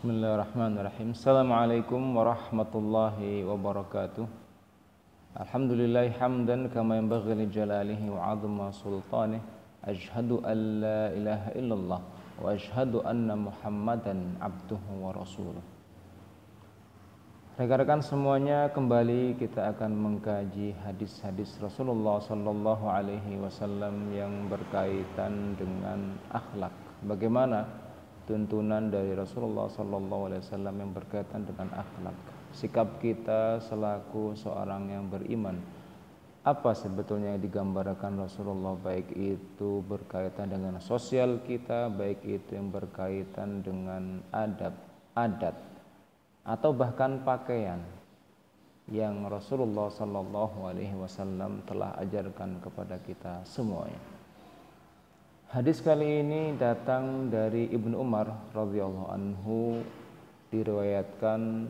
Bismillahirrahmanirrahim. Assalamualaikum warahmatullahi wabarakatuh. Alhamdulillahi hamdan kama yanbaghi li jalalihi wa 'azma sultanih. Asyhadu an la ilaha illallah wa asyhadu anna Muhammadan abduhu wa rasuluh. Rekan-rekan semuanya, kembali kita akan mengkaji hadis-hadis Rasulullah sallallahu alaihi wasallam yang berkaitan dengan akhlak. Bagaimana tuntunan dari Rasulullah sallallahu alaihi wasallam yang berkaitan dengan akhlak, sikap kita selaku seorang yang beriman. Apa sebetulnya yang digambarkan Rasulullah, baik itu berkaitan dengan sosial kita, baik itu yang berkaitan dengan adab, adat, atau bahkan pakaian yang Rasulullah sallallahu alaihi wasallam telah ajarkan kepada kita semuanya. Hadis kali ini datang dari Ibnu Umar radhiyallahu anhu, diriwayatkan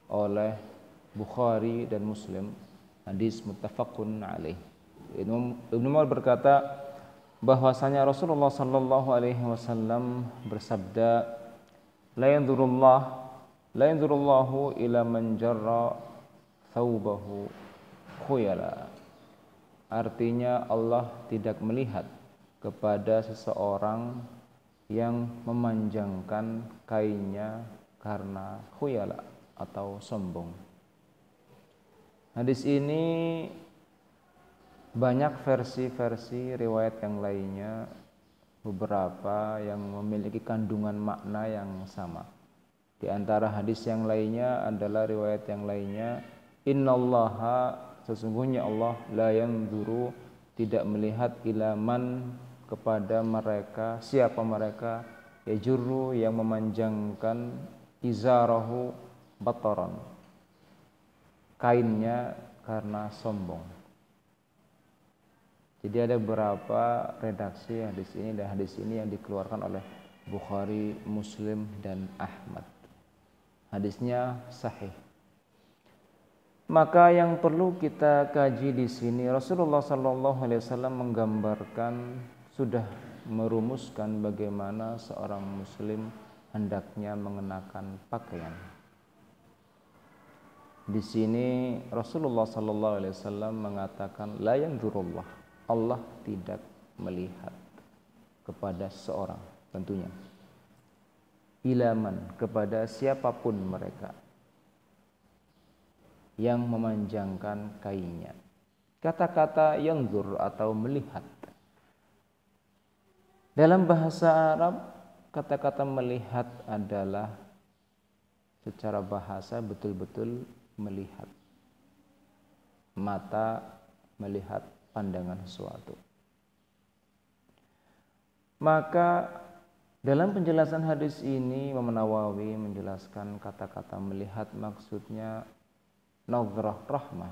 oleh Bukhari dan Muslim, hadis muttafaqun alaih. Ibnu Umar berkata bahwasanya Rasulullah sallallahu alaihi wasallam bersabda, la yanzurullahu ila man jarra thawbahu khuyala. Artinya, Allah tidak melihat kepada seseorang yang memanjangkan kainnya karena khuyala atau sombong. Hadis ini banyak versi-versi riwayat yang lainnya, beberapa yang memiliki kandungan makna yang sama. Di antara hadis yang lainnya adalah riwayat yang lainnya, innallaha, sesungguhnya Allah, la yanzuru, tidak melihat, ilaman, kepada mereka, siapa mereka, yajurru, yang memanjangkan, izarahu, bataran, kainnya karena sombong. Jadi ada beberapa redaksi hadis ini, dan hadis ini yang dikeluarkan oleh Bukhari, Muslim, dan Ahmad. Hadisnya sahih. Maka yang perlu kita kaji di sini, Rasulullah sallallahu alaihi wasallam menggambarkan, sudah merumuskan bagaimana seorang muslim hendaknya mengenakan pakaian. Di sini Rasulullah sallallahu alaihi wasallam mengatakan, la yanzurullah, Allah tidak melihat kepada seseorang, tentunya, ilaman, kepada siapapun mereka, yang memanjangkan kainnya. Kata-kata yanzur atau melihat, dalam bahasa Arab, kata-kata melihat adalah secara bahasa betul-betul melihat. Mata melihat pandangan sesuatu. Maka dalam penjelasan hadis ini, Imam Nawawi menjelaskan kata-kata melihat maksudnya nazrah rahmah,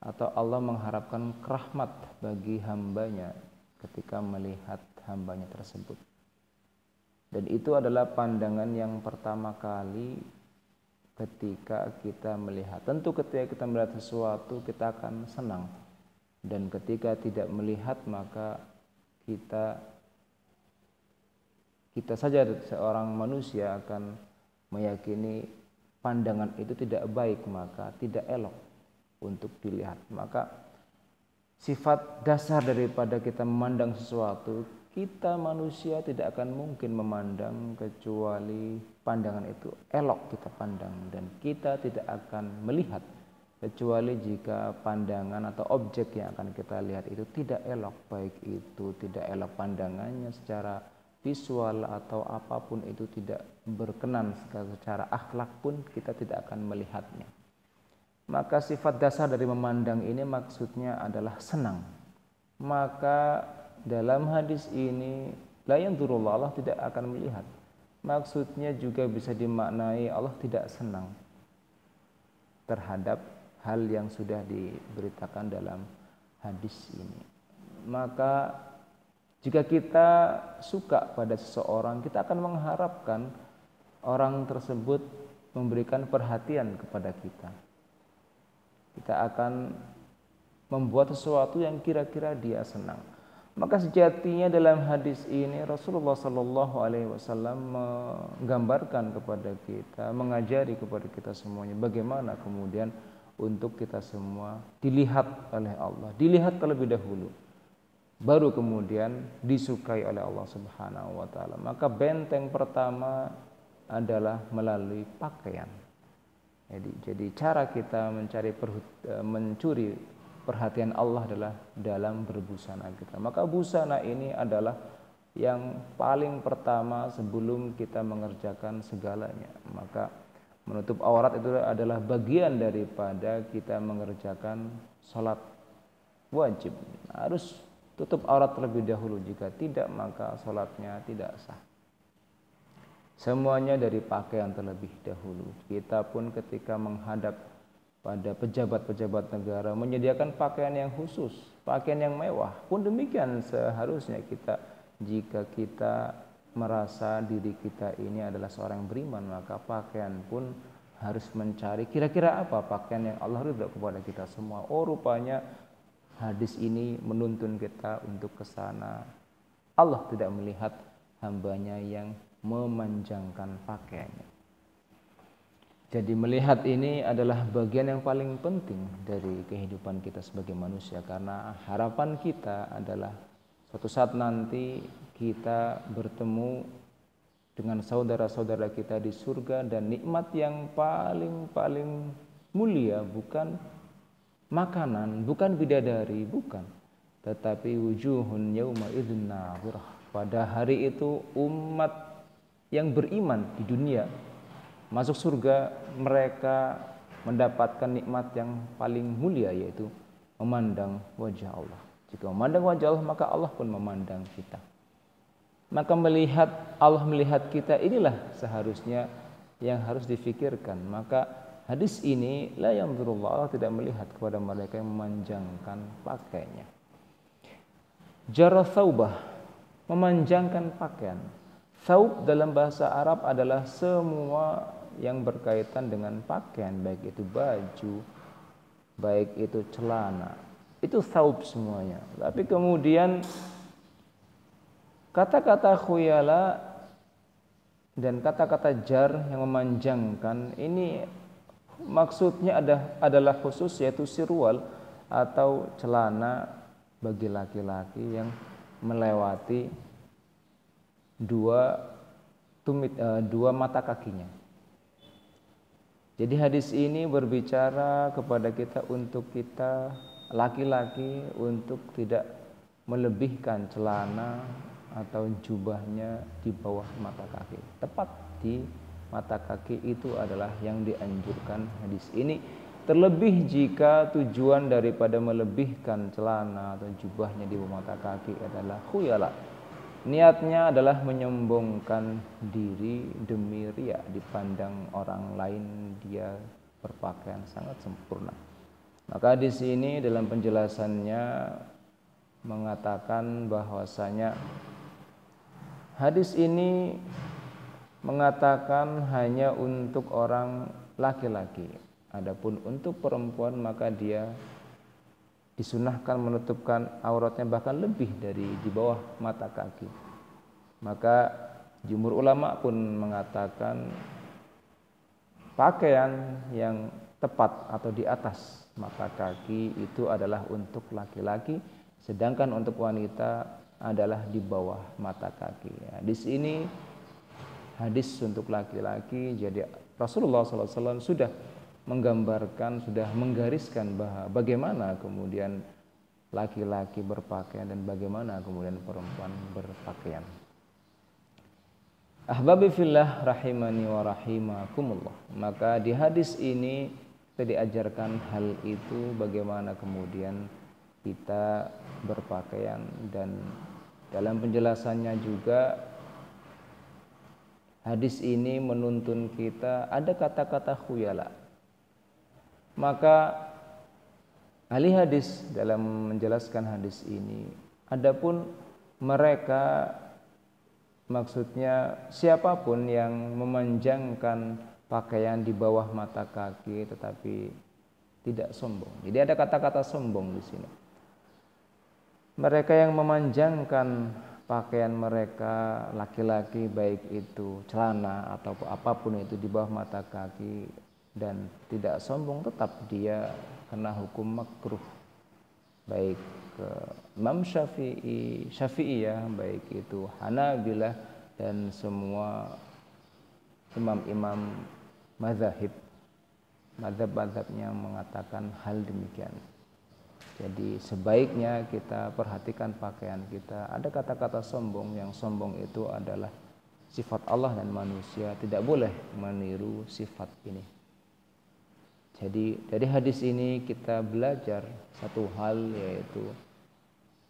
atau Allah mengharapkan rahmat bagi hambanya ketika melihat hambanya tersebut. Dan itu adalah pandangan yang pertama kali ketika kita melihat. Tentu ketika kita melihat sesuatu, kita akan senang. Dan ketika tidak melihat, maka kita saja seorang manusia akan meyakini pandangan itu tidak baik, maka tidak elok untuk dilihat. Maka sifat dasar daripada kita memandang sesuatu, kita manusia tidak akan mungkin memandang kecuali pandangan itu elok kita pandang, dan kita tidak akan melihat kecuali jika pandangan atau objek yang akan kita lihat itu tidak elok, baik itu tidak elok pandangannya secara visual atau apapun itu tidak berkenan secara akhlak pun, kita tidak akan melihatnya. Maka sifat dasar dari memandang ini maksudnya adalah senang. Maka dalam hadis ini, la yanzurullah, Allah tidak akan melihat, maksudnya juga bisa dimaknai Allah tidak senang terhadap hal yang sudah diberitakan dalam hadis ini. Maka jika kita suka pada seseorang, kita akan mengharapkan orang tersebut memberikan perhatian kepada kita. Kita akan membuat sesuatu yang kira-kira dia senang. Maka sejatinya dalam hadis ini Rasulullah Sallallahu Alaihi Wasallam menggambarkan kepada kita, mengajari kepada kita semuanya bagaimana kemudian untuk kita semua dilihat oleh Allah, dilihat terlebih dahulu, baru kemudian disukai oleh Allah Subhanahu Wa Taala. Maka benteng pertama adalah melalui pakaian. Jadi cara kita mencuri perhatian Allah adalah dalam berbusana kita. Maka busana ini adalah yang paling pertama sebelum kita mengerjakan segalanya. Maka menutup aurat itu adalah bagian daripada kita mengerjakan sholat wajib. Harus tutup aurat terlebih dahulu, jika tidak maka sholatnya tidak sah. Semuanya dari pakaian terlebih dahulu. Kita pun ketika menghadap pada pejabat-pejabat negara menyediakan pakaian yang khusus, pakaian yang mewah. Pun demikian seharusnya kita, jika kita merasa diri kita ini adalah seorang beriman, maka pakaian pun harus mencari kira-kira apa pakaian yang Allah ridha kepada kita semua. Oh, rupanya hadis ini menuntun kita untuk ke sana. Allah tidak melihat hambanya yang memanjangkan pakaiannya. Jadi melihat ini adalah bagian yang paling penting dari kehidupan kita sebagai manusia, karena harapan kita adalah suatu saat nanti kita bertemu dengan saudara-saudara kita di surga, dan nikmat yang paling mulia bukan makanan, bukan bidadari, bukan, tetapi wujuhun yauma idzin nadhirah. Pada hari itu umat yang beriman di dunia masuk surga, mereka mendapatkan nikmat yang paling mulia, yaitu memandang wajah Allah. Jika memandang wajah Allah, maka Allah pun memandang kita. Maka Allah melihat kita, inilah seharusnya yang harus difikirkan. Maka hadis ini, la yanzurullah, Allah tidak melihat kepada mereka yang memanjangkan pakaiannya. Jarra thawbah, memanjangkan pakaian. Thawb dalam bahasa Arab adalah semua yang berkaitan dengan pakaian, baik itu baju, baik itu celana, itu thawb semuanya. Tapi kemudian kata-kata khuyala dan kata-kata jar yang memanjangkan ini maksudnya adalah khusus, yaitu sirwal atau celana bagi laki-laki yang melewati dua mata kakinya. Jadi hadis ini berbicara kepada kita, untuk kita laki-laki untuk tidak melebihkan celana atau jubahnya di bawah mata kaki. Tepat di mata kaki itu adalah yang dianjurkan hadis ini. Terlebih jika tujuan daripada melebihkan celana atau jubahnya di bawah mata kaki adalah khuyala. Niatnya adalah menyombongkan diri demi riya, dipandang orang lain dia berpakaian sangat sempurna. Maka di sini dalam penjelasannya mengatakan bahwasanya hadis ini mengatakan hanya untuk orang laki-laki. Adapun untuk perempuan maka dia disunahkan menutupkan auratnya bahkan lebih dari di bawah mata kaki. Maka jumhur ulama pun mengatakan pakaian yang tepat atau di atas mata kaki itu adalah untuk laki-laki, sedangkan untuk wanita adalah di bawah mata kaki. Di sini hadis untuk laki-laki, jadi Rasulullah SAW sudah menggambarkan, sudah menggariskan bahwa bagaimana kemudian laki-laki berpakaian dan bagaimana kemudian perempuan berpakaian. Ahbabi fillah rahimani wa rahimakumullah. Maka di hadis ini kita diajarkan hal itu, bagaimana kemudian kita berpakaian, dan dalam penjelasannya juga hadis ini menuntun kita ada kata-kata khuyala. Maka ahli hadis dalam menjelaskan hadis ini, adapun mereka, maksudnya siapapun yang memanjangkan pakaian di bawah mata kaki tetapi tidak sombong. Jadi ada kata-kata sombong di sini. Mereka yang memanjangkan pakaian mereka laki-laki, baik itu celana atau apapun itu di bawah mata kaki, dan tidak sombong, tetap dia kena hukum makruh. Baik Imam Syafi'iyah, baik itu Hanabilah, dan semua imam-imam mazhab-mazhabnya mengatakan hal demikian. Jadi sebaiknya kita perhatikan pakaian kita. Ada kata-kata sombong, yang sombong itu adalah sifat Allah dan manusia, tidak boleh meniru sifat ini. Jadi dari hadis ini kita belajar satu hal, yaitu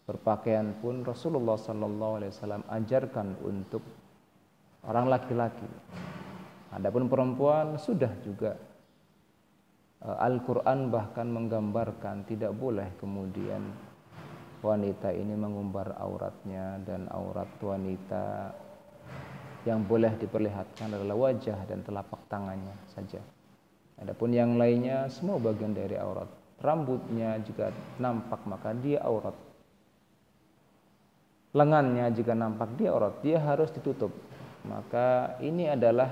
berpakaian pun Rasulullah SAW ajarkan untuk orang laki-laki. Adapun perempuan sudah juga Al-Quran bahkan menggambarkan tidak boleh kemudian wanita ini mengumbar auratnya, dan aurat wanita yang boleh diperlihatkan adalah wajah dan telapak tangannya saja. Adapun yang lainnya semua bagian dari aurat. Rambutnya jika nampak maka dia aurat. Lengannya jika nampak dia aurat, dia harus ditutup. Maka ini adalah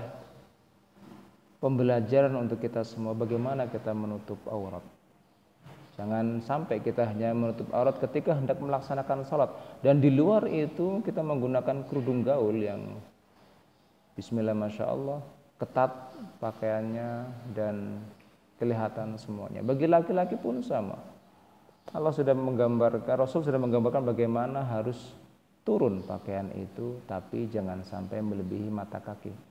pembelajaran untuk kita semua bagaimana kita menutup aurat. Jangan sampai kita hanya menutup aurat ketika hendak melaksanakan salat, dan di luar itu kita menggunakan kerudung gaul yang bismillah masya Allah, ketat pakaiannya dan kelihatan semuanya. Bagi laki-laki pun sama. Allah sudah menggambarkan, Rasul sudah menggambarkan bagaimana harus turun pakaian itu, tapi jangan sampai melebihi mata kaki.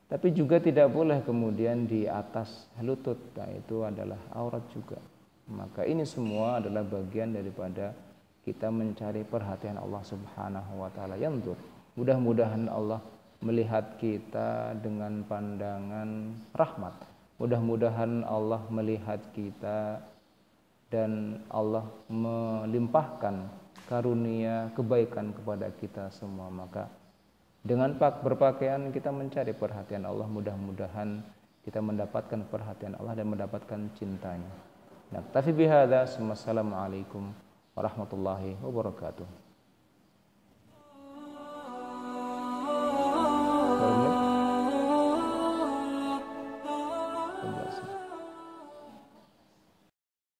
Tapi juga tidak boleh kemudian di atas lutut, nah itu adalah aurat juga. Maka ini semua adalah bagian daripada kita mencari perhatian Allah Subhanahu wa taala. Yanzur, mudah-mudahan Allah melihat kita dengan pandangan rahmat. Mudah-mudahan Allah melihat kita dan Allah melimpahkan karunia kebaikan kepada kita semua. Maka dengan berpakaian kita mencari perhatian Allah, mudah-mudahan kita mendapatkan perhatian Allah dan mendapatkan cintanya. Naktafi bihadza, assalamualaikum warahmatullahi wabarakatuh.